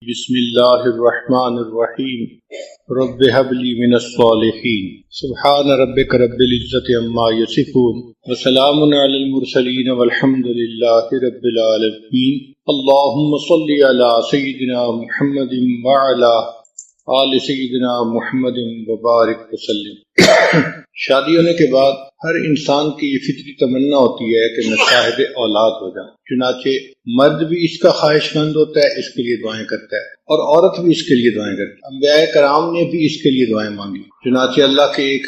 بسم اللہ الرحمن الرحیم رب هب لی من الصالحین سبحان ربک رب العزت عما یصفون وسلام علی المرسلین والحمد للہ رب العالمین اللہم صل علی سیدنا محمد وعلی آل سیدنا محمد وبارک وسلم۔ شادی ہونے کے بعد ہر انسان کی یہ فطری تمنا ہوتی ہے کہ میں صاحب اولاد ہو جاؤں، چنانچہ مرد بھی اس کا خواہش مند ہوتا ہے، اس کے لیے دعائیں کرتا ہے، اور عورت بھی اس کے لیے دعائیں کرتی ہے۔ انبیاء کرام نے بھی اس کے لیے دعائیں مانگی، چنانچہ اللہ کے ایک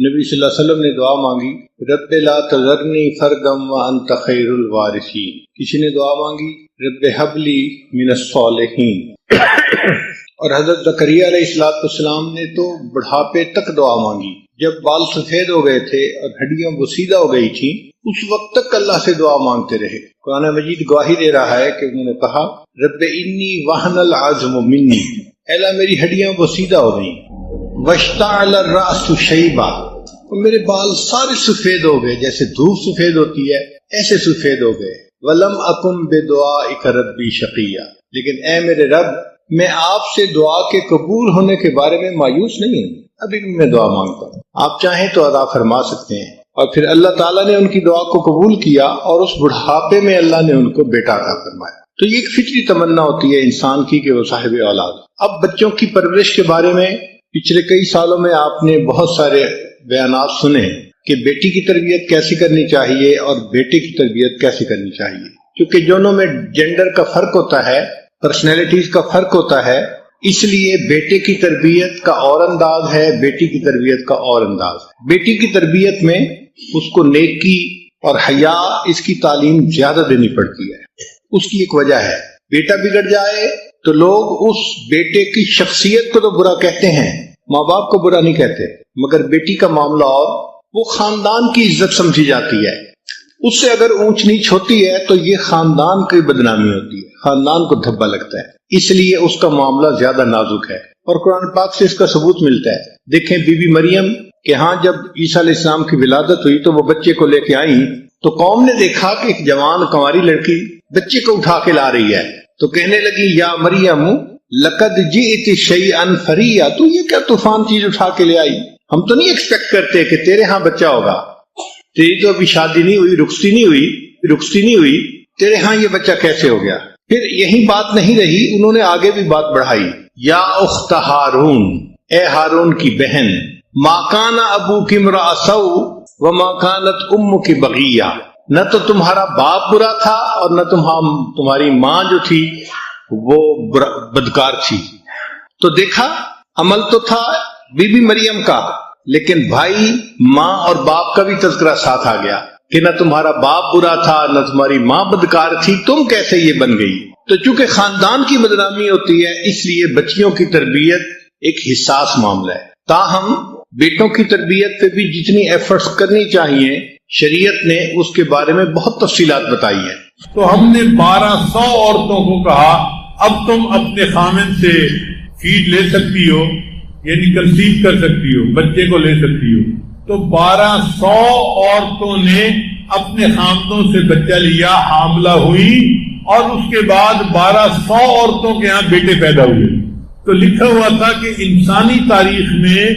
نبی صلی اللہ علیہ وسلم نے دعا مانگی، رب لا تذرنی فردا وانت خیر الوارثین۔ کسی نے دعا مانگی، رب ہب لی من الصالحین۔ اور حضرت زکریا علیہ السلام نے تو بڑھاپے تک دعا مانگی، جب بال سفید ہو گئے تھے اور ہڈیاں بسیدہ ہو گئی تھیں، اس وقت تک اللہ سے دعا مانگتے رہے۔ قرآن مجید گواہی دے رہا ہے کہ انہوں نے کہا، رب انی وہن العظم منی، اے اللہ میری ہڈیاں بسیدہ ہو گئیں، واشتعل الرأس شیبا، اور میرے بال سارے سفید ہو گئے، جیسے دھوپ سفید ہوتی ہے ایسے سفید ہو گئے، ولم اکن بدعائک ربی شقیا، لیکن اے میرے رب میں آپ سے دعا کے قبول ہونے کے بارے میں مایوس نہیں ہوں، ابھی بھی میں دعا مانگتا ہوں، آپ چاہیں تو عطا فرما سکتے ہیں۔ اور پھر اللہ تعالیٰ نے ان کی دعا کو قبول کیا اور اس بڑھاپے میں اللہ نے ان کو بیٹا عطا فرمایا۔ تو یہ ایک فطری تمنا ہوتی ہے انسان کی کہ وہ صاحب اولاد۔ اب بچوں کی پرورش کے بارے میں پچھلے کئی سالوں میں آپ نے بہت سارے بیانات سنے کہ بیٹی کی تربیت کیسی کرنی چاہیے اور بیٹے کی تربیت کیسی کرنی چاہیے، کیونکہ دونوں میں جینڈر کا فرق ہوتا ہے، پرسنالٹیز کا فرق ہوتا ہے، اس لیے بیٹے کی تربیت کا اور انداز ہے، بیٹی کی تربیت کا اور انداز ہے۔ بیٹی کی تربیت میں اس کو نیکی اور حیا اس کی تعلیم زیادہ دینی پڑتی ہے۔ اس کی ایک وجہ ہے، بیٹا بگڑ جائے تو لوگ اس بیٹے کی شخصیت کو تو برا کہتے ہیں، ماں باپ کو برا نہیں کہتے، مگر بیٹی کا معاملہ اور وہ خاندان کی عزت سمجھی جاتی ہے، اس سے اگر اونچ نیچ ہوتی ہے تو یہ خاندان کی بدنامی ہوتی ہے، خاندان کو دھبا لگتا ہے، اس لیے اس کا معاملہ زیادہ نازک ہے، اور قرآن پاک سے اس کا ثبوت ملتا ہے۔ دیکھیں بی بی مریم کہ ہاں جب عیسیٰ علیہ السلام کی ولادت ہوئی تو وہ بچے کو لے کے آئیں، تو قوم نے دیکھا کہ ایک جوان کنواری لڑکی بچے کو اٹھا کے لا رہی ہے، تو کہنے لگی یا مریم لقد جئت شیئا فریا، تو یہ کیا طوفان چیز اٹھا کے لے آئی، ہم تو نہیں ایکسپیکٹ کرتے کہ تیرے ہاں بچہ ہوگا، تیری تو ابھی شادی نہیں ہوئی، رخصتی نہیں ہوئی، تیرے ہاں یہ بچہ کیسے ہو گیا۔ پھر یہی بات نہیں رہی، انہوں نے آگے بھی بات بڑھائی، یا اخت ہارون، اے ہارون کی بہن، ما کان ابوک امرأ سوء وما کانت امک بغیہ، نہ تو تمہارا باپ برا تھا اور نہ تمہاری ماں جو تھی وہ بدکار تھی۔ تو دیکھا عمل تو تھا بی بی مریم کا، لیکن بھائی ماں اور باپ کا بھی تذکرہ ساتھ آ گیا کہ نہ تمہارا باپ برا تھا نہ تمہاری ماں بدکار تھی، تم کیسے یہ بن گئی۔ تو چونکہ خاندان کی بدنامی ہوتی ہے اس لیے بچیوں کی تربیت ایک حساس معاملہ ہے۔ تاہم بیٹوں کی تربیت پہ بھی جتنی ایفرٹس کرنی چاہیے شریعت نے اس کے بارے میں بہت تفصیلات بتائی ہیں۔ تو ہم نے 1200 عورتوں کو کہا اب تم اپنے خامن سے فیڈ لے سکتی ہو، یعنی کنسیو کر سکتی ہو، بچے کو لے سکتی ہو۔ تو 1200 عورتوں نے اپنے خامدوں سے بچہ لیا، حاملہ ہوئی، اور اس کے بعد 1200 عورتوں کے ہاں بیٹے پیدا ہوئے۔ تو لکھا ہوا تھا کہ انسانی تاریخ میں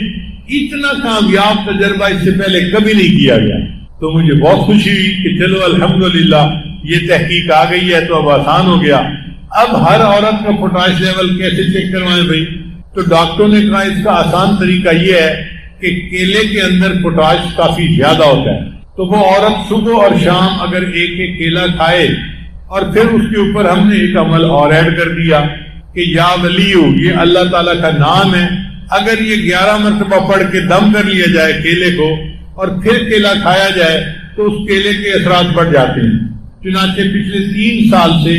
اتنا کامیاب تجربہ اس سے پہلے کبھی نہیں کیا گیا۔ تو مجھے بہت خوشی ہوئی کہ چلو الحمدللہ یہ تحقیق آ گئی ہے تو اب آسان ہو گیا۔ اب ہر عورت کا پوٹاش لیول کیسے چیک کروائیں بھائی؟ تو ڈاکٹروں نے کہا اس کا آسان طریقہ یہ ہے کہ کیلے کے اندر پوٹاش کافی زیادہ ہوتا ہے، تو وہ عورت صبح اور شام اگر ایک ایک کیلا کھائے، اور پھر اس کے اوپر ہم نے ایک عمل اور ایڈ کر دیا کہ یا ولیو، یہ اللہ تعالیٰ کا نام ہے، اگر یہ 11 مرتبہ پڑھ کے دم کر لیا جائے کیلے کو اور پھر کیلا کھایا جائے تو اس کیلے کے اثرات بڑھ جاتے ہیں۔ چنانچہ پچھلے 3 سال سے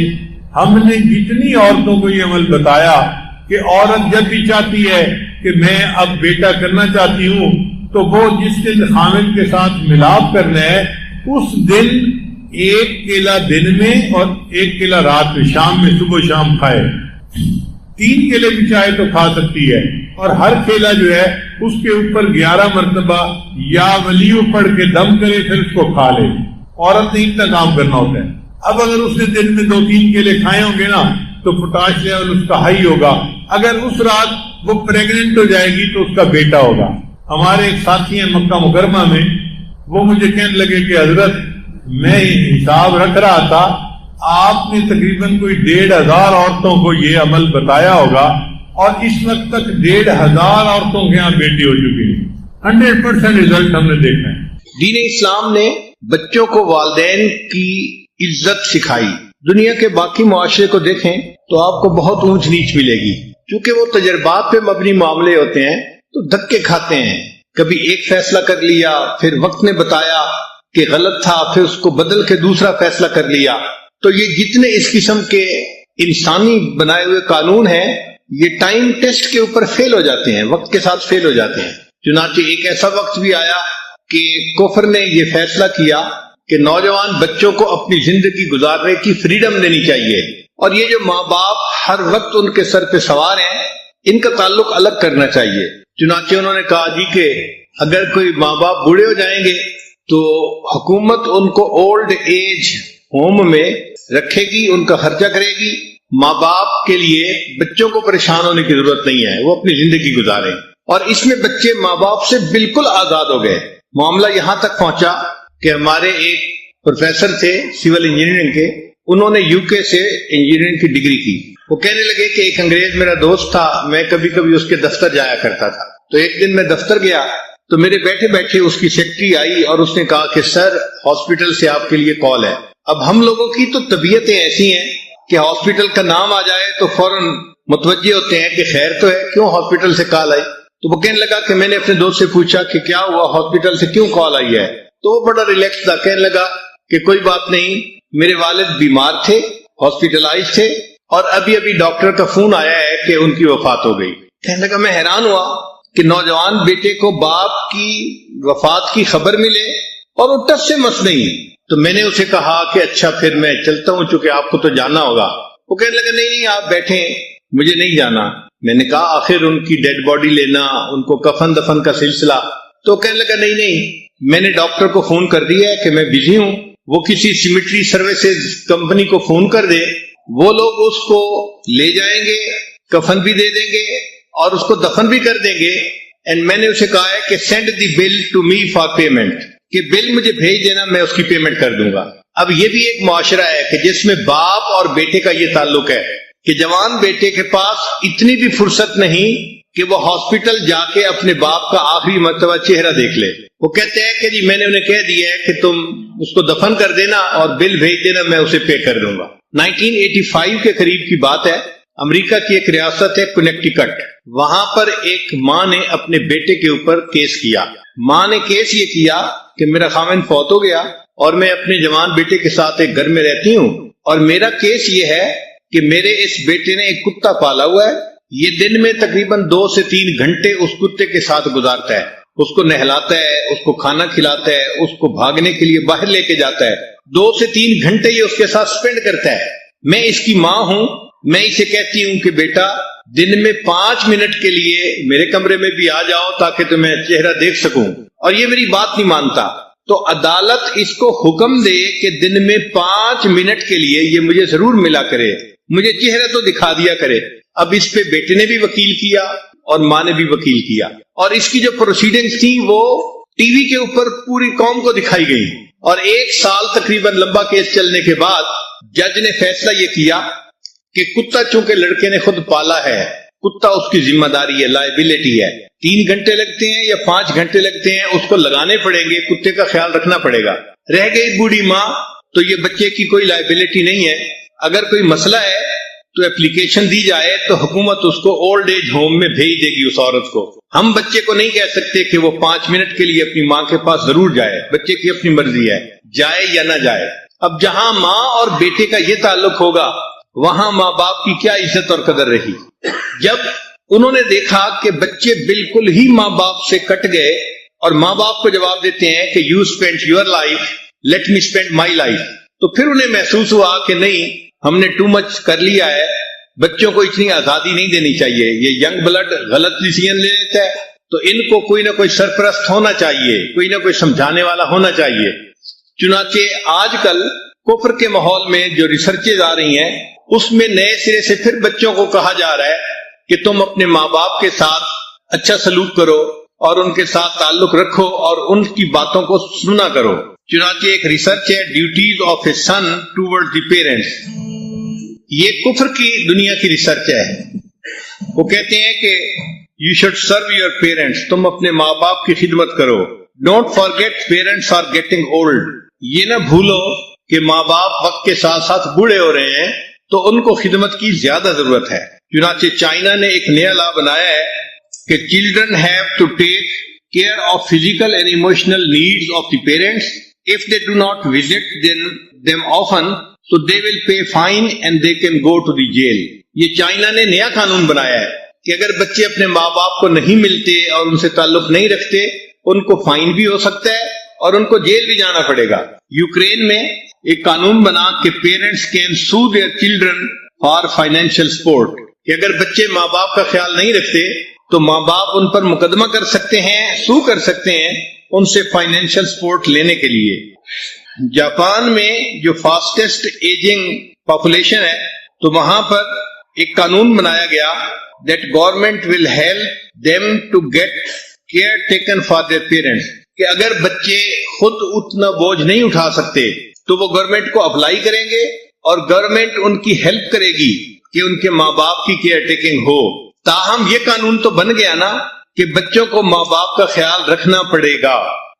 ہم نے جتنی عورتوں کو یہ عمل بتایا کہ عورت جب بھی چاہتی ہے کہ میں اب بیٹا کرنا چاہتی ہوں تو وہ جس دن خامن کے ساتھ ملاپ کرنا ہے اس دن 1 کیلا دن میں اور 1 کیلا رات میں، شام میں، صبح شام کھائے۔ 3 کیلے بھی چاہے تو کھا سکتی ہے، اور ہر کیلا جو ہے اس کے اوپر 11 مرتبہ یا ولیو پڑھ کے دم کرے، پھر اس کو کھا لے۔ عورت نے اتنا کام کرنا ہوتا ہے۔ اب اگر اس نے دن میں 2-3 کیلے کھائے ہوں گے نا تو پوٹاش لیول اس کا ہائی ہوگا. اگر اس رات وہ پریگننٹ ہو جائے گی تو اس کا بیٹا ہوگا. ہمارے ایک ساتھی ہیں مکہ مکرمہ میں، وہ مجھے کہنے لگے کہ حضرت میں حساب رکھ رہا تھا، آپ نے تقریباً کوئی 1,500 عورتوں کو یہ عمل بتایا ہوگا اور اس وقت تک 1,500 عورتوں کے یہاں بیٹی ہو چکی ہیں. 100% رزلٹ ہم نے دیکھا ہے. دین اسلام نے بچوں کو والدین کی عزت سکھائی. دنیا کے باقی معاشرے کو دیکھیں تو آپ کو بہت اونچ نیچ ملے گی، کیونکہ وہ تجربات پہ مبنی معاملے ہوتے ہیں تو دھکے کھاتے ہیں. کبھی ایک فیصلہ کر لیا، پھر وقت نے بتایا کہ غلط تھا، پھر اس کو بدل کے دوسرا فیصلہ کر لیا. تو یہ جتنے اس قسم کے انسانی بنائے ہوئے قانون ہیں یہ ٹائم ٹیسٹ کے اوپر فیل ہو جاتے ہیں، وقت کے ساتھ فیل ہو جاتے ہیں. چنانچہ ایک ایسا وقت بھی آیا کہ کفر نے یہ فیصلہ کیا کہ نوجوان بچوں کو اپنی زندگی گزارنے کی فریڈم دینی چاہیے، اور یہ جو ماں باپ ہر وقت ان کے سر پہ سوار ہیں ان کا تعلق الگ کرنا چاہیے. چنانچہ انہوں نے کہا جی کہ اگر کوئی ماں باپ بوڑھے ہو جائیں گے تو حکومت ان کو اولڈ ایج ہوم میں رکھے گی، ان کا خرچہ کرے گی. ماں باپ کے لیے بچوں کو پریشان ہونے کی ضرورت نہیں ہے، وہ اپنی زندگی گزاریں. اور اس میں بچے ماں باپ سے بالکل آزاد ہو گئے. معاملہ یہاں تک پہنچا کہ ہمارے ایک پروفیسر تھے سول انجینئرنگ کے، انہوں نے یو کے سے انجینئرنگ کی ڈگری کی. وہ کہنے لگے کہ ایک انگریز میرا دوست تھا، میں کبھی کبھی اس کے دفتر جایا کرتا تھا. تو ایک دن میں دفتر گیا تو میرے بیٹھے بیٹھے اس کی سیکرٹری آئی اور اس نے کہا کہ سر ہاسپٹل سے آپ کے لیے کال ہے. اب ہم لوگوں کی تو طبیعتیں ایسی ہیں کہ ہاسپٹل کا نام آ جائے تو فوراً متوجہ ہوتے ہیں کہ خیر تو ہے، کیوں ہاسپٹل سے کال آئی. تو وہ کہنے لگا کہ میں نے اپنے دوست سے پوچھا کہ کیا ہوا، ہاسپٹل سے کیوں کال آئی ہے. تو وہ بڑا ریلیکس تھا، کہنے لگا کہ کوئی بات نہیں، میرے والد بیمار تھے، ہاسپٹلائز تھے، اور ابھی ابھی ڈاکٹر کا فون آیا ہے کہ ان کی وفات ہو گئی. کہنے لگا میں حیران ہوا کہ نوجوان بیٹے کو باپ کی وفات کی خبر ملے اور وہ ٹس سے مس نہیں. تو میں نے اسے کہا کہ اچھا پھر میں چلتا ہوں، چونکہ آپ کو تو جانا ہوگا. وہ کہنے لگا نہیں آپ بیٹھیں، مجھے نہیں جانا. میں نے کہا آخر ان کی ڈیڈ باڈی لینا، ان کو کفن دفن کا سلسلہ. تو کہنے لگا نہیں میں نے ڈاکٹر کو فون کر دیا ہے کہ میں بزی ہوں، وہ کسی سیمیٹری سروسز کمپنی کو فون کر دے، وہ لوگ اس کو لے جائیں گے، کفن بھی دے دیں گے اور اس کو دفن بھی کر دیں گے. اینڈ میں نے اسے کہا ہے کہ send the bill to me for payment, کہ بل مجھے بھیج دینا، میں اس کی پیمنٹ کر دوں گا. اب یہ بھی ایک معاشرہ ہے کہ جس میں باپ اور بیٹے کا یہ تعلق ہے کہ جوان بیٹے کے پاس اتنی بھی فرصت نہیں کہ وہ ہاسپٹل جا کے اپنے باپ کا آخری مرتبہ چہرہ دیکھ لے. وہ کہتے ہیں کہ جی میں نے انہیں کہہ دیا ہے کہ تم اس کو دفن کر دینا اور بل بھیج دینا، میں اسے پے کر دوں گا. 1985 کے قریب کی بات ہے، امریکہ کی ایک ریاست ہے کنیکٹیکٹ، وہاں پر ایک ماں نے اپنے بیٹے کے اوپر کیس کیا. ماں نے کیس یہ کیا کہ میرا خاوند فوت ہو گیا اور میں اپنے جوان بیٹے کے ساتھ ایک گھر میں رہتی ہوں، اور میرا کیس یہ ہے کہ میرے اس بیٹے نے ایک کتا پالا ہوا ہے، یہ دن میں تقریباً 2 سے 3 گھنٹے اس کتے کے ساتھ گزارتا ہے، اس کو نہلاتا ہے، اس کو کھانا کھلاتا ہے، اس کو بھاگنے کے لیے باہر لے کے جاتا ہے. 2 سے 3 گھنٹے یہ اس کے ساتھ سپینڈ کرتا ہے. میں اس کی ماں ہوں، میں اسے کہتی ہوں کہ بیٹا دن میں 5 منٹ کے لیے میرے کمرے میں بھی آ جاؤ تاکہ تمہیں چہرہ دیکھ سکوں، اور یہ میری بات نہیں مانتا. تو عدالت اس کو حکم دے کہ دن میں 5 منٹ کے لیے یہ مجھے ضرور ملا کرے، مجھے چہرہ تو دکھا دیا کرے. اب اس پہ بیٹے نے بھی وکیل کیا اور ماں نے بھی وکیل کیا، اور اس کی جو پروسیڈنگز تھی وہ ٹی وی کے اوپر پوری قوم کو دکھائی گئی. اور 1 سال تقریباً لمبا کیس چلنے کے بعد جج نے فیصلہ یہ کیا کہ کتا چونکہ لڑکے نے خود پالا ہے، کتا اس کی ذمہ داری ہے، لائبلٹی ہے. 3 گھنٹے لگتے ہیں یا 5 گھنٹے لگتے ہیں، اس کو لگانے پڑیں گے، کتے کا خیال رکھنا پڑے گا. رہ گئی بوڑھی ماں تو یہ بچے کی کوئی لائبلٹی نہیں ہے. اگر کوئی مسئلہ ہے تو اپلیکیشن دی جائے تو حکومت اس کو اولڈ ایج ہوم میں بھیج دے گی اس عورت کو. ہم بچے کو نہیں کہہ سکتے کہ وہ 5 منٹ کے لیے اپنی ماں کے پاس ضرور جائے، بچے کی اپنی مرضی ہے، جائے یا نہ جائے. اب جہاں ماں اور بیٹے کا یہ تعلق ہوگا وہاں ماں باپ کی کیا عزت اور قدر رہی. جب انہوں نے دیکھا کہ بچے بالکل ہی ماں باپ سے کٹ گئے اور ماں باپ کو جواب دیتے ہیں کہ you spend your life, let me spend my life, تو پھر انہیں محسوس ہوا کہ نہیں ہم نے ٹو مچ کر لیا ہے، بچوں کو اتنی آزادی نہیں دینی چاہیے، یہ ینگ بلڈ غلط ڈیسیژن لے لیتا ہے، تو ان کو کوئی نہ کوئی سرپرست ہونا چاہیے، کوئی نہ کوئی سمجھانے والا ہونا چاہیے. چنانچہ آج کل کفر کے ماحول میں جو ریسرچز آ رہی ہیں اس میں نئے سرے سے پھر بچوں کو کہا جا رہا ہے کہ تم اپنے ماں باپ کے ساتھ اچھا سلوک کرو اور ان کے ساتھ تعلق رکھو اور ان کی باتوں کو سنا کرو. چنانچہ ایک ریسرچ ہے duties of a son toward the parents. یہ کفر کی دنیا کی ریسرچ ہے. وہ کہتے ہیں کہ you should serve your parents, تم اپنے ماں باپ کی خدمت کرو. Don't forget parents are getting old. یہ نہ بھولو کہ ماں باپ وقت کے ساتھ ساتھ بوڑھے ہو رہے ہیں تو ان کو خدمت کی زیادہ ضرورت ہے. چنانچہ چائنا نے ایک نیا لا بنایا ہے کہ children have to take care of physical and emotional needs of the parents. If they do not visit them often, so they will pay fine and they can go to the jail. یہ China نے نیا قانون بنایا ہے کہ اگر بچے اپنے ماں باپ کو نہیں ملتے اور ان سے تعلق نہیں رکھتے ان کو فائن بھی ہو سکتا ہے اور ان کو جیل بھی جانا پڑے گا. یوکرین میں ایک قانون بنا کہ parents can sue their children for financial support, کہ اگر بچے ماں باپ کا خیال نہیں رکھتے تو ماں باپ ان پر مقدمہ کر سکتے ہیں، سو کر سکتے ہیں ان سے فائنینشیل سپورٹ لینے کے لیے. جاپان میں جو فاسٹسٹ ایجنگ پاپولیشن ہے تو وہاں پر ایک قانون بنایا گیا that government will help them to get care taken for their parents، کہ اگر بچے خود اتنا بوجھ نہیں اٹھا سکتے تو وہ گورنمنٹ کو اپلائی کریں گے اور گورنمنٹ ان کی ہیلپ کرے گی کہ ان کے ماں باپ کی کیئر ٹیکنگ ہو. تاہم یہ قانون تو بن گیا نا کہ بچوں کو ماں باپ کا خیال رکھنا پڑے گا.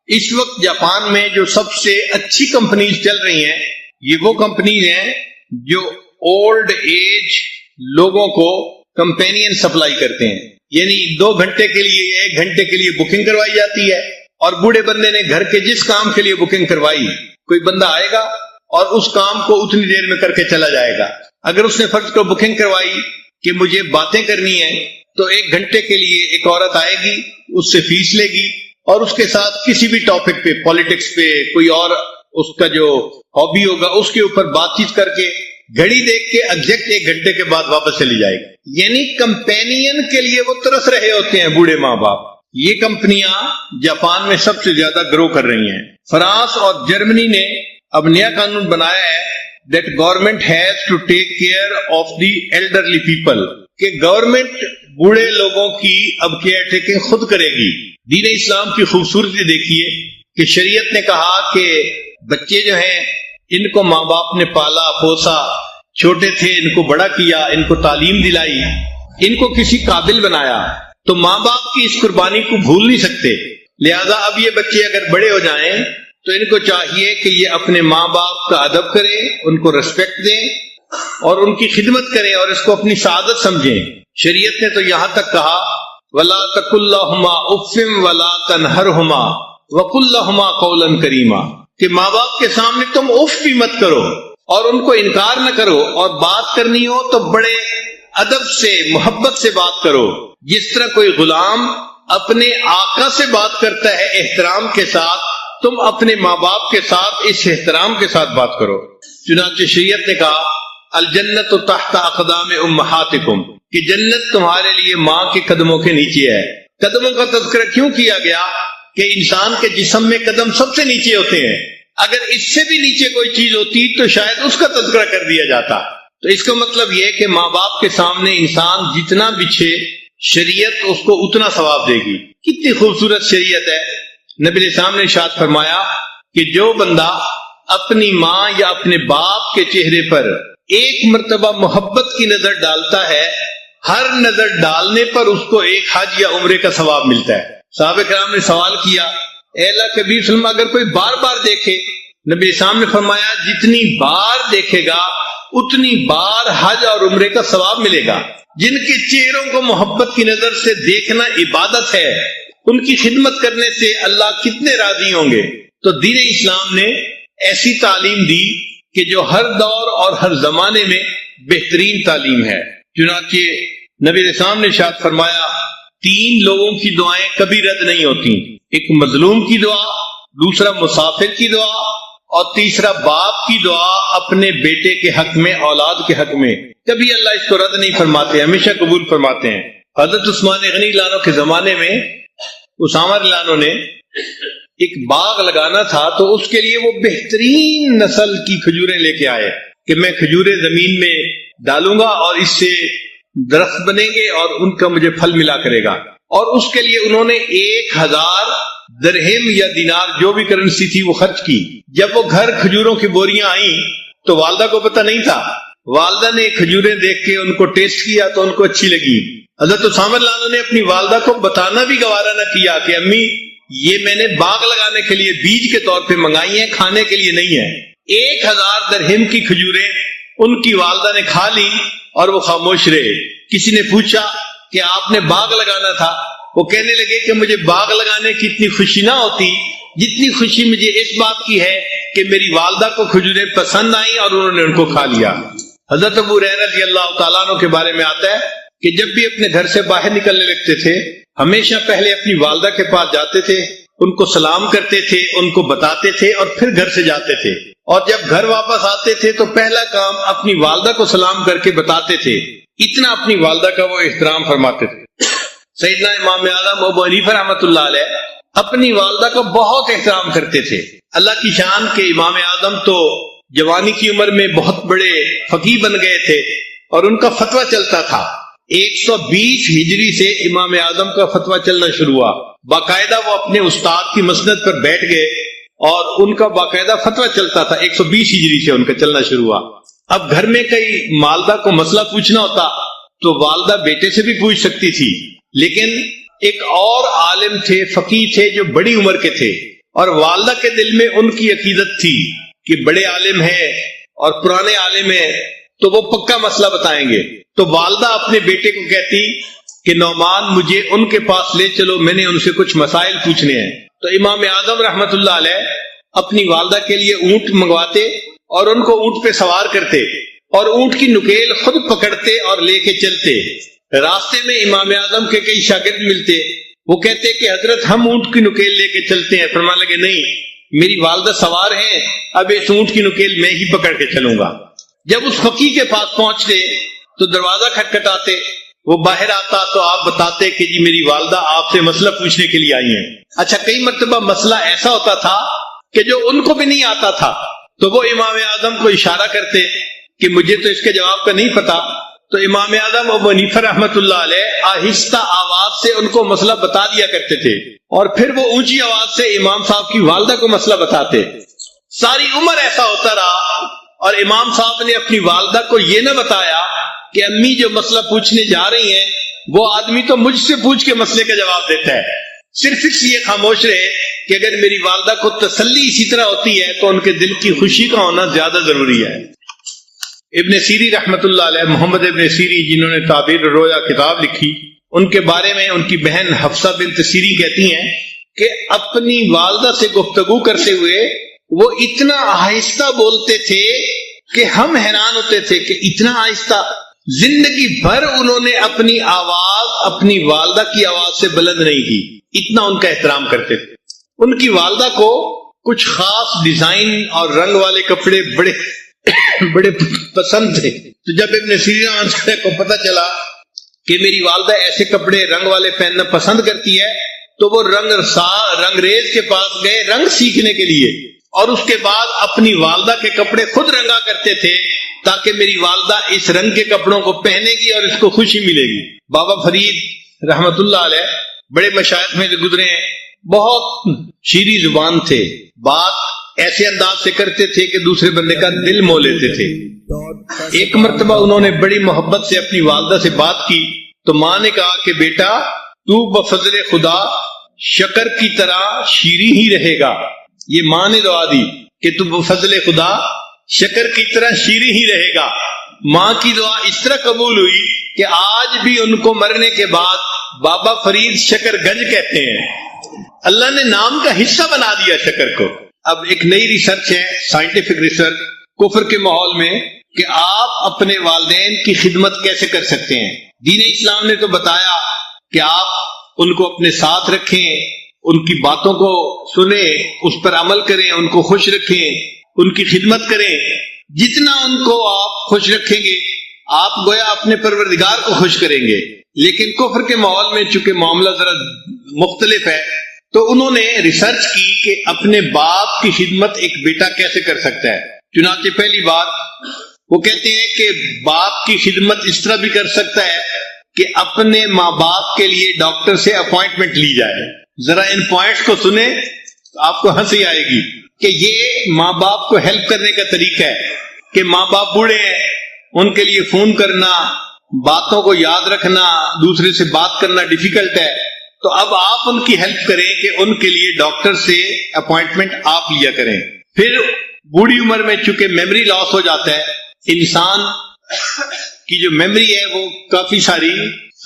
اس وقت جاپان میں جو سب سے اچھی کمپنیز چل رہی ہیں یہ وہ کمپنیز ہیں جو اولڈ ایج لوگوں کو کمپینین سپلائی کرتے ہیں. یعنی 2 گھنٹے کے لیے 1 گھنٹے کے لیے بکنگ کروائی جاتی ہے اور بوڑھے بندے نے گھر کے جس کام کے لیے بکنگ کروائی کوئی بندہ آئے گا اور اس کام کو اتنی دیر میں کر کے چلا جائے گا. اگر اس نے فرض کو بکنگ کروائی کہ مجھے باتیں کرنی ہیں تو 1 گھنٹے کے لیے ایک عورت آئے گی، اس سے فیس لے گی اور اس کے ساتھ کسی بھی ٹاپک پہ، پالیٹکس پہ، کوئی اور اس کا جو ہابی ہوگا اس کے اوپر بات چیت کر کے گھڑی دیکھ کے ایگزیکٹ 1 گھنٹے کے بعد واپس چلی جائے گی. یعنی کمپینین کے لیے وہ ترس رہے ہوتے ہیں بوڑھے ماں باپ. یہ کمپنیاں جاپان میں سب سے زیادہ گرو کر رہی ہیں. فرانس اور جرمنی نے اب نیا قانون بنایا ہے that government has to take care of the elderly people، کہ گورنمنٹ بوڑھے لوگوں کی اب کیئر ٹیکنگ خود کرے گی. دین اسلام کی خوبصورتی دیکھیے کہ شریعت نے کہا کہ بچے جو ہیں ان کو ماں باپ نے پالا پوسا، چھوٹے تھے ان کو بڑا کیا، ان کو تعلیم دلائی، ان کو کسی قابل بنایا، تو ماں باپ کی اس قربانی کو بھول نہیں سکتے. لہذا اب یہ بچے اگر بڑے ہو جائیں تو ان کو چاہیے کہ یہ اپنے ماں باپ کا ادب کریں، ان کو ریسپیکٹ دیں اور ان کی خدمت کریں اور اس کو اپنی سعادت سمجھیں. شریعت نے تو یہاں تک کہا وَلَا تَقُلْ لَهُمَا أُفٍّ وَلَا تَنْهَرْهُمَا وَقُلْ لَهُمَا قَوْلًا كَرِيمًا، کہ ماں باپ کے سامنے تم اف بھی مت کرو اور ان کو انکار نہ کرو، اور بات کرنی ہو تو بڑے ادب سے محبت سے بات کرو، جس طرح کوئی غلام اپنے آقا سے بات کرتا ہے احترام کے ساتھ، تم اپنے ماں باپ کے ساتھ اس احترام کے ساتھ بات کرو. چنانچہ شریعت نے کہا الجنت تحت اقدام امہاتکم، کہ جنت تمہارے لیے ماں کے قدموں کے نیچے ہے. قدموں کا تذکرہ کیوں کیا گیا؟ کہ انسان کے جسم میں قدم سب سے نیچے ہوتے ہیں، اگر اس سے بھی نیچے کوئی چیز ہوتی تو شاید اس کا تذکرہ کر دیا جاتا. تو اس کا مطلب یہ کہ ماں باپ کے سامنے انسان جتنا بچھے شریعت اس کو اتنا ثواب دے گی. کتنی خوبصورت شریعت ہے. نبی علیہ السلام نے ارشاد فرمایا کہ جو بندہ اپنی ماں یا اپنے باپ کے چہرے پر 1 مرتبہ محبت کی نظر ڈالتا ہے، ہر نظر ڈالنے پر اس کو 1 حج یا عمرے کا ثواب ملتا ہے. صحابہ کرام نے سوال کیا اے اللہ کے نبی صلی اللہ علیہ وسلم اگر کوئی بار بار دیکھے؟ نبی اسلام نے فرمایا جتنی بار دیکھے گا اتنی بار حج اور عمرے کا ثواب ملے گا. جن کے چہروں کو محبت کی نظر سے دیکھنا عبادت ہے، ان کی خدمت کرنے سے اللہ کتنے راضی ہوں گے. تو دین اسلام نے ایسی تعلیم دی کہ جو ہر دور اور ہر زمانے میں بہترین تعلیم ہے. چنانچہ نبی علیہ السلام نے ارشاد فرمایا 3 لوگوں کی دعائیں کبھی رد نہیں ہوتی، ایک مظلوم کی دعا، دوسرا مسافر کی دعا، اور تیسرا باپ کی دعا اپنے بیٹے کے حق میں، اولاد کے حق میں. کبھی اللہ اس کو رد نہیں فرماتے، ہمیشہ قبول فرماتے ہیں. حضرت عثمان غنی لانو کے زمانے میں اسامہ لانو نے ایک باغ لگانا تھا تو اس کے لیے وہ بہترین نسل کی کھجوریں لے کے آئے کہ میں کھجوریں زمین میں ڈالوں گا اور اس سے درخت بنیں گے اور ان کا مجھے پھل ملا کرے گا. اور اس کے لیے انہوں نے 1000 درہم یا دینار جو بھی کرنسی تھی وہ خرچ کی. جب وہ گھر کھجوروں کی بوریاں آئیں تو والدہ کو پتہ نہیں تھا. والدہ نے کھجوریں دیکھ کے ان کو ٹیسٹ کیا تو ان کو اچھی لگی. حضرت اسامہ رضی اللہ عنہ نے اپنی والدہ کو بتانا بھی گوارا نہ کیا کہ امی یہ میں نے باغ لگانے کے لیے بیج کے طور پہ منگائی ہیں، کھانے کے لیے نہیں ہے. 1000 درہم کی کھجوریں ان کی والدہ نے کھا لی اور وہ خاموش رہے. کسی نے پوچھا کہ آپ نے باغ لگانا تھا. وہ کہنے لگے کہ مجھے باغ لگانے کی اتنی خوشی نہ ہوتی جتنی خوشی مجھے اس بات کی ہے کہ میری والدہ کو کھجوریں پسند آئیں اور انہوں نے ان کو کھا لیا. حضرت ابو ہریرہ رضی اللہ تعالیٰ عنہ کے بارے میں آتا ہے کہ جب بھی اپنے گھر سے باہر نکلنے لگتے تھے ہمیشہ پہلے اپنی والدہ کے پاس جاتے تھے، ان کو سلام کرتے تھے، ان کو بتاتے تھے اور پھر گھر سے جاتے تھے. اور جب گھر واپس آتے تھے تو پہلا کام اپنی والدہ کو سلام کر کے بتاتے تھے. اتنا اپنی والدہ کا وہ احترام فرماتے تھے. سیدنا امام اعظم ابو حنیفہ رحمۃ اللہ علیہ اپنی والدہ کا بہت احترام کرتے تھے. اللہ کی شان کے امام اعظم تو جوانی کی عمر میں بہت بڑے فقیہ بن گئے تھے اور ان کا فتویٰ چلتا تھا. 120 ہجری سے امام اعظم کا فتویٰ چلنا شروع ہوا. باقاعدہ وہ اپنے استاد کی مسند پر بیٹھ گئے اور ان کا باقاعدہ فتویٰ چلتا تھا. 120 ہجری سے ان کا چلنا شروع ہوا. اب گھر میں کئی والدہ کو مسئلہ پوچھنا ہوتا تو والدہ بیٹے سے بھی پوچھ سکتی تھی، لیکن ایک اور عالم تھے، فقیہ تھے جو بڑی عمر کے تھے اور والدہ کے دل میں ان کی عقیدت تھی کہ بڑے عالم ہیں اور پرانے عالم ہیں تو وہ پکا مسئلہ بتائیں گے. تو والدہ اپنے بیٹے کو کہتی کہ نعمان مجھے ان کے پاس لے چلو، میں نے ان سے کچھ مسائل پوچھنے ہیں. تو امام اعظم رحمت اللہ علیہ اپنی والدہ کے لیے اونٹ منگواتے اور ان کو اونٹ پہ سوار کرتے اور اونٹ کی نکیل خود پکڑتے اور لے کے چلتے. راستے میں امام اعظم کے کئی شاگرد ملتے، وہ کہتے کہ حضرت ہم اونٹ کی نکیل لے کے چلتے ہیں. فرمانے لگے نہیں، میری والدہ سوار ہیں، اب اس اونٹ کی نکیل میں ہی پکڑ کے چلوں گا. جب اس فقیہ کے پاس پہنچتے تو دروازہ کھٹکھٹاتے، وہ باہر آتا تو آپ بتاتے کہ جی میری والدہ آپ سے مسئلہ پوچھنے کے لیے آئی ہیں. اچھا کئی مرتبہ مسئلہ ایسا ہوتا تھا کہ جو ان کو بھی نہیں آتا تھا تو وہ امام اعظم کو اشارہ کرتے کہ مجھے تو اس کے جواب کا نہیں پتا. تو امام اعظم ابو حنیفہ رحمت اللہ علیہ آہستہ آواز سے ان کو مسئلہ بتا دیا کرتے تھے اور پھر وہ اونچی آواز سے امام صاحب کی والدہ کو مسئلہ بتاتے. ساری عمر ایسا ہوتا رہا اور امام صاحب نے اپنی والدہ کو یہ نہ بتایا کہ امی جو مسئلہ پوچھنے جا رہی ہیں وہ آدمی تو مجھ سے پوچھ کے مسئلے کا جواب دیتا ہے. صرف اس لیے خاموش رہے کہ اگر میری والدہ کو تسلی اسی طرح ہوتی ہے تو ان کے دل کی خوشی کا ہونا زیادہ ضروری ہے. ابن سیری رحمت اللہ علیہ، محمد ابن سیری جنہوں نے تعبیر رویا کتاب لکھی، ان کے بارے میں ان کی بہن حفصہ بنت سیری کہتی ہیں کہ اپنی والدہ سے گفتگو کرتے ہوئے وہ اتنا آہستہ بولتے تھے کہ ہم حیران ہوتے تھے کہ اتنا آہستہ. زندگی بھر انہوں نے اپنی آواز اپنی والدہ کی آواز سے بلند نہیں کی، اتنا ان کا احترام کرتے تھے. ان کی والدہ کو کچھ خاص ڈیزائن اور رنگ والے کپڑے بڑے پسند تھے. تو جب ابن سیرین کو پتہ چلا کہ میری والدہ ایسے کپڑے رنگ والے پہننا پسند کرتی ہے تو وہ رنگریز کے پاس گئے رنگ سیکھنے کے لیے اور اس کے بعد اپنی والدہ کے کپڑے خود رنگا کرتے تھے تاکہ میری والدہ اس رنگ کے کپڑوں کو پہنے گی اور اس کو خوشی ملے گی. بابا فرید رحمت اللہ علیہ بڑے مشائخ میں گزرے ہیں، بہت شیریں زبان تھے، بات ایسے انداز سے کرتے تھے کہ دوسرے بندے کا دل مو لیتے تھے. ایک مرتبہ انہوں نے بڑی محبت سے اپنی والدہ سے بات کی تو ماں نے کہا کہ بیٹا تو بفضل خدا شکر کی طرح شیریں ہی رہے گا. یہ ماں نے دعا دی کہ تو بفضل خدا شکر کی طرح شیریں ہی رہے گا. ماں کی دعا اس طرح قبول ہوئی کہ آج بھی ان کو مرنے کے بعد بابا فرید شکر گنج کہتے ہیں. اللہ نے نام کا حصہ بنا دیا شکر کو. اب ایک نئی ریسرچ ہے، سائنٹیفک ریسرچ کفر کے ماحول میں، کہ آپ اپنے والدین کی خدمت کیسے کر سکتے ہیں. دین اسلام نے تو بتایا کہ آپ ان کو اپنے ساتھ رکھیں، ان کی باتوں کو سنیں، اس پر عمل کریں، ان کو خوش رکھیں، ان کی خدمت کریں. جتنا ان کو آپ خوش رکھیں گے آپ گویا اپنے پروردگار کو خوش کریں گے. لیکن کفر کے ماحول میں چونکہ معاملہ ذرا مختلف ہے تو انہوں نے ریسرچ کی کہ اپنے باپ کی خدمت ایک بیٹا کیسے کر سکتا ہے. چنانچہ پہلی بات وہ کہتے ہیں کہ باپ کی خدمت اس طرح بھی کر سکتا ہے کہ اپنے ماں باپ کے لیے ڈاکٹر سے اپوائنٹمنٹ لی جائے. ذرا ان پوائنٹس کو سنیں آپ کو ہنسی آئے گی کہ یہ ماں باپ کو ہیلپ کرنے کا طریقہ ہے کہ ماں باپ بوڑھے ہیں، ان کے لیے فون کرنا، باتوں کو یاد رکھنا، دوسرے سے بات کرنا ڈیفیکلٹ ہے، تو اب آپ ان کی ہیلپ کریں کہ ان کے لیے ڈاکٹر سے اپوائنٹمنٹ آپ لیا کریں. پھر بوڑھی عمر میں چونکہ میموری لاس ہو جاتا ہے، انسان کی جو میموری ہے وہ کافی ساری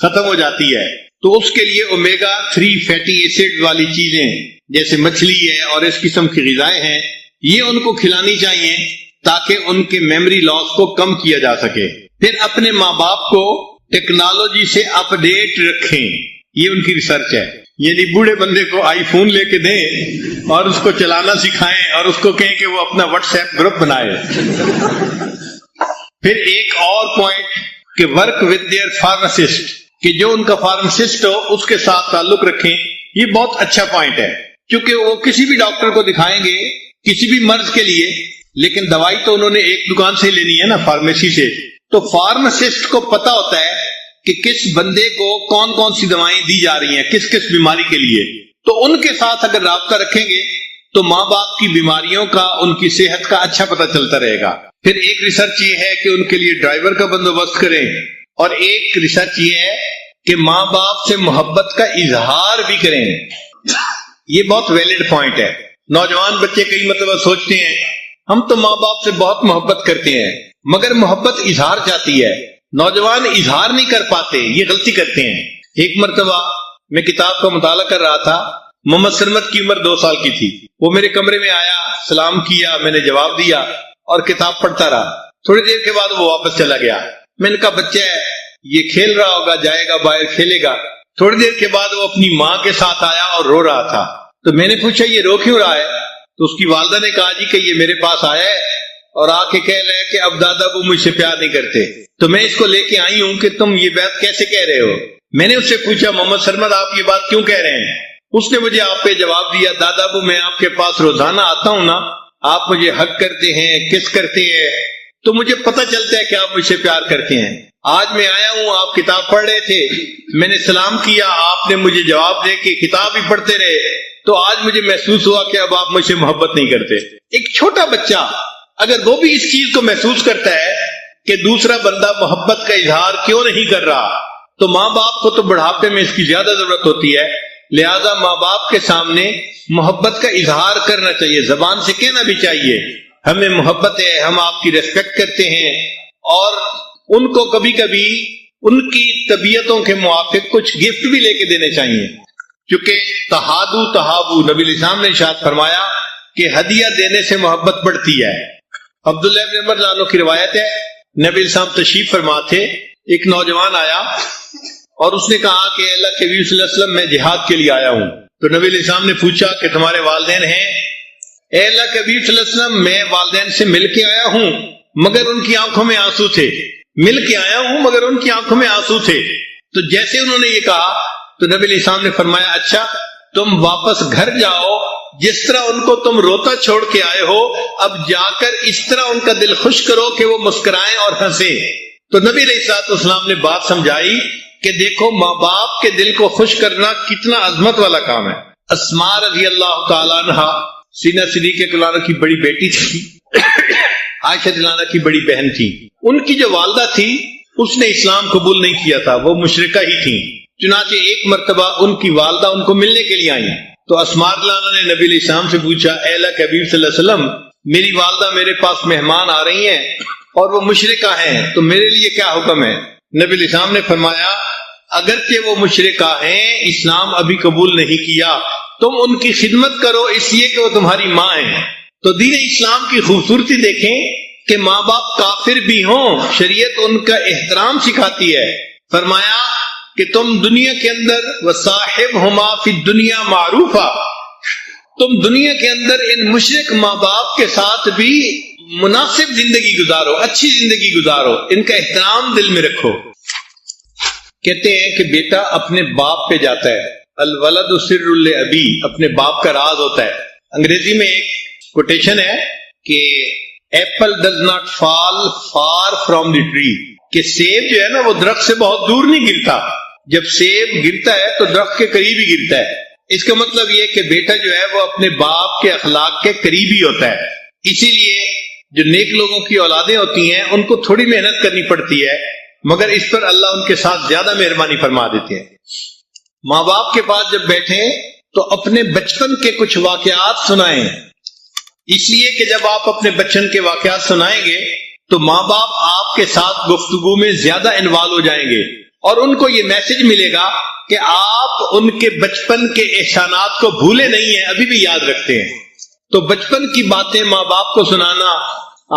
ختم ہو جاتی ہے، تو اس کے لیے اومیگا 3 فیٹی ایسڈ والی چیزیں جیسے مچھلی ہے اور اس قسم کی غذائیں ہیں، یہ ان کو کھلانی چاہیے تاکہ ان کے میموری لاس کو کم کیا جا سکے. پھر اپنے ماں باپ کو ٹیکنالوجی سے اپ ڈیٹ رکھیں، یہ ان کی ریسرچ ہے. یعنی بوڑھے بندے کو آئی فون لے کے دیں اور اس کو چلانا سکھائیں اور اس کو کہیں کہ وہ اپنا واٹس ایپ گروپ بنائے. پھر ایک اور پوائنٹ کہ ورک ود دیئر فارماسسٹ، کہ جو ان کا فارماسسٹ ہو اس کے ساتھ تعلق رکھیں. یہ بہت اچھا پوائنٹ ہے کیونکہ وہ کسی بھی ڈاکٹر کو دکھائیں گے کسی بھی مرض کے لیے، لیکن دوائی تو انہوں نے ایک دکان سے لینی ہے نا، فارمیسی سے. تو فارماسسٹ کو پتا ہوتا ہے کہ کس بندے کو کون کون سی دوائیں دی جا رہی ہیں کس کس بیماری کے لیے. تو ان کے ساتھ اگر رابطہ رکھیں گے تو ماں باپ کی بیماریوں کا، ان کی صحت کا اچھا پتہ چلتا رہے گا. پھر ایک ریسرچ یہ ہے کہ ان کے لیے ڈرائیور کا بندوبست کریں، اور ایک ریسرچ یہ ہے کہ ماں باپ سے محبت کا اظہار بھی کریں. یہ بہت ویلڈ پوائنٹ ہے. نوجوان بچے کئی مرتبہ سوچتے ہیں ہم تو ماں باپ سے بہت محبت کرتے ہیں، مگر محبت اظہار چاہتی ہے. نوجوان اظہار نہیں کر پاتے، یہ غلطی کرتے ہیں. ایک مرتبہ میں کتاب کا مطالعہ کر رہا تھا، محمد سرمد کی عمر 2 سال کی تھی. وہ میرے کمرے میں آیا، سلام کیا، میں نے جواب دیا اور کتاب پڑھتا رہا. تھوڑی دیر کے بعد وہ واپس چلا گیا. میں نے کہا بچہ ہے، یہ کھیل رہا ہوگا، جائے گا باہر کھیلے گا. تھوڑی دیر کے بعد وہ اپنی ماں کے ساتھ آیا اور رو رہا تھا. تو میں نے پوچھا یہ رو کیوں رہا ہے؟ تو اس کی والدہ نے کہا جی کہ یہ میرے پاس آیا ہے اور آ کے کہہ رہا ہے کہ اب دادا ابو مجھ سے پیار نہیں کرتے، تو میں اس کو لے کے آئی ہوں کہ تم یہ بات کیسے کہہ رہے ہو. میں نے اس سے پوچھا محمد سرمد آپ یہ بات کیوں کہہ رہے ہیں؟ اس نے مجھے آپ پہ جواب دیا، دادا ابو میں آپ کے پاس روزانہ آتا ہوں نا، آپ مجھے حق کرتے ہیں، کس کرتے ہیں، تو مجھے پتہ چلتا ہے کہ آپ مجھ سے پیار کرتے ہیں. آج میں آیا ہوں، آپ کتاب پڑھ رہے تھے، میں نے سلام کیا، آپ نے مجھے جواب دے کے کتاب ہی پڑھتے رہے، تو آج مجھے محسوس ہوا کہ اب آپ مجھ سے محبت نہیں کرتے. ایک چھوٹا بچہ اگر وہ بھی اس چیز کو محسوس کرتا ہے کہ دوسرا بندہ محبت کا اظہار کیوں نہیں کر رہا، تو ماں باپ کو تو بڑھاپے میں اس کی زیادہ ضرورت ہوتی ہے. لہذا ماں باپ کے سامنے محبت کا اظہار کرنا چاہیے، زبان سے کہنا بھی چاہیے ہمیں محبت ہے، ہم آپ کی ریسپیکٹ کرتے ہیں، اور ان کو کبھی کبھی ان کی طبیعتوں کے موافق کچھ گفٹ بھی لے کے دینے چاہیے. کیونکہ تہادو تہابو، نبی علیہ السلام نے ارشاد فرمایا کہ ہدیہ دینے سے محبت بڑھتی ہے. عبداللہ بن عمر رضی اللہ عنہ کی روایت ہے، نبی علیہ السلام تشریف فرما تھے، ایک نوجوان آیا اور اس نے کہا کہ اللہ کے نبی صلی اللہ علیہ وسلم میں جہاد کے لیے آیا ہوں. تو نبی علیہ السلام نے پوچھا کہ تمہارے والدین ہیں؟ اے اللہ کے نبی صلی اللہ علیہ وسلم میں والدین سے مل کے آیا ہوں مگر ان کی آنکھوں میں آنسو تھے. مل کے آیا ہوں مگر ان کی آنکھوں میں آنسو تھے. تو جیسے انہوں نے یہ کہا تو نبی علیہ السلام نے فرمایا اچھا تم واپس گھر جاؤ، جس طرح ان کو تم روتا چھوڑ کے آئے ہو، اب جا کر اس طرح ان کا دل خوش کرو کہ وہ مسکرائیں اور ہنسیں. تو نبی علیہ السلام نے بات سمجھائی کہ دیکھو ماں باپ کے دل کو خوش کرنا کتنا عظمت والا کام ہے. اسماء رضی اللہ تعالیٰ عنہ سینہ صدیقہ رضی اللہ عنہ کی بڑی بیٹی تھی، عائشہ رضی اللہ عنہ کی بڑی بہن تھی. ان کی جو والدہ تھی اس نے اسلام قبول نہیں کیا تھا، وہ مشرکہ ہی تھی. چنانچہ ایک مرتبہ ان کی والدہ ان کو ملنے کے لیے آئی تو اسماء رضی اللہ عنہ نے نبی علیہ السلام سے پوچھا اے اللہ کے حبیب صلی اللہ علیہ وسلم میری والدہ میرے پاس مہمان آ رہی ہیں اور وہ مشرکہ ہیں، تو میرے لیے کیا حکم ہے؟ نبی علیہ السلام نے فرمایا اگرچہ وہ مشرکہ ہیں، اسلام ابھی قبول نہیں کیا، تم ان کی خدمت کرو اس لیے کہ وہ تمہاری ماں ہیں. تو دین اسلام کی خوبصورتی دیکھیں کہ ماں باپ کافر بھی ہوں، شریعت ان کا احترام سکھاتی ہے. فرمایا کہ تم دنیا کے اندر وصاحبہما فی الدنیا معروفا، تم دنیا کے اندر ان مشرک ماں باپ کے ساتھ بھی مناسب زندگی گزارو، اچھی زندگی گزارو، ان کا احترام دل میں رکھو. کہتے ہیں کہ بیٹا اپنے باپ پہ جاتا ہے، الولد سر لابی، اپنے باپ کا راز ہوتا ہے. انگریزی میں ایک کوٹیشن ہے کہ apple does not fall for from the tree, کہ سیب جو ہے نا وہ درخت سے بہت دور نہیں گرتا، جب سیب گرتا ہے تو درخت کے قریب ہی گرتا ہے. اس کا مطلب یہ کہ بیٹا جو ہے وہ اپنے باپ کے اخلاق کے قریب ہی ہوتا ہے. اسی لیے جو نیک لوگوں کی اولادیں ہوتی ہیں ان کو تھوڑی محنت کرنی پڑتی ہے، مگر اس پر اللہ ان کے ساتھ زیادہ مہربانی فرما دیتے ہیں. ماں باپ کے پاس جب بیٹھیں تو اپنے بچپن کے کچھ واقعات سنائیں، اس لیے کہ جب آپ اپنے بچپن کے واقعات سنائیں گے تو ماں باپ آپ کے ساتھ گفتگو میں زیادہ انوالو ہو جائیں گے، اور ان کو یہ میسج ملے گا کہ آپ ان کے بچپن کے احسانات کو بھولے نہیں ہیں، ابھی بھی یاد رکھتے ہیں. تو بچپن کی باتیں ماں باپ کو سنانا،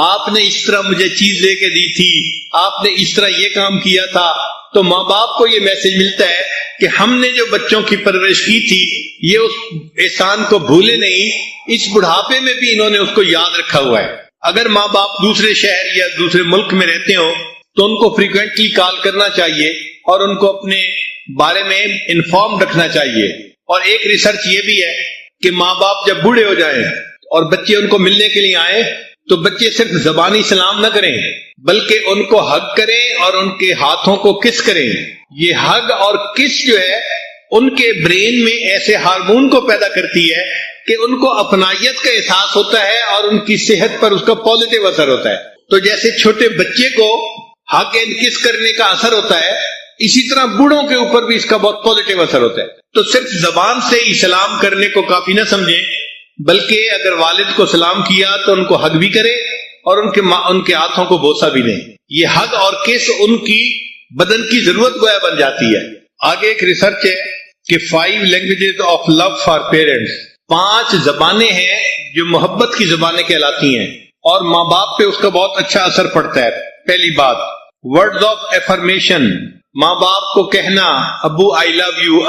آپ نے اس طرح مجھے چیز لے کے دی تھی، آپ نے اس طرح یہ کام کیا تھا، تو ماں باپ کو یہ میسج ملتا ہے کہ ہم نے جو بچوں کی پرورش کی تھی یہ اس احسان کو بھولے نہیں، اس بڑھاپے میں بھی انہوں نے اس کو یاد رکھا ہوا ہے. اگر ماں باپ دوسرے شہر یا دوسرے ملک میں رہتے ہو تو ان کو فریکوینٹلی کال کرنا چاہیے اور ان کو اپنے بارے میں انفارم رکھنا چاہیے. اور ایک ریسرچ یہ بھی ہے کہ ماں باپ جب بوڑھے ہو جائیں اور بچے ان کو ملنے کے لیے آئیں تو بچے صرف زبانی سلام نہ کریں بلکہ ان کو ہگ کریں اور ان کے ہاتھوں کو کس کریں. یہ ہگ اور کس جو ہے ان کے برین میں ایسے ہارمون کو پیدا کرتی ہے کہ ان کو اپنائیت کا احساس ہوتا ہے اور ان کی صحت پر اس کا پازیٹیو اثر ہوتا ہے. تو جیسے چھوٹے بچے کو ہگ اینڈ کس کرنے کا اثر ہوتا ہے، اسی طرح بوڑھوں کے اوپر بھی اس کا بہت پازیٹیو اثر ہوتا ہے. تو صرف زبان سے ہی سلام کرنے کو کافی نہ سمجھیں، بلکہ اگر والد کو سلام کیا تو ان کو حگ بھی کرے اور ان کے ہاتھوں کو بوسہ بھی دیں. یہ حگ اور کس ان کی بدن کی ضرورت گویا بن جاتی ہے. آگے ایک ریسرچ ہے کہ 5 languages of love for parents, 5 زبانیں ہیں جو محبت کی زبانیں کہلاتی ہیں اور ماں باپ پہ اس کا بہت اچھا اثر پڑتا ہے. پہلی بات ورڈز آف افرمیشن، ماں باپ کو کہنا ابو آئی لو یو،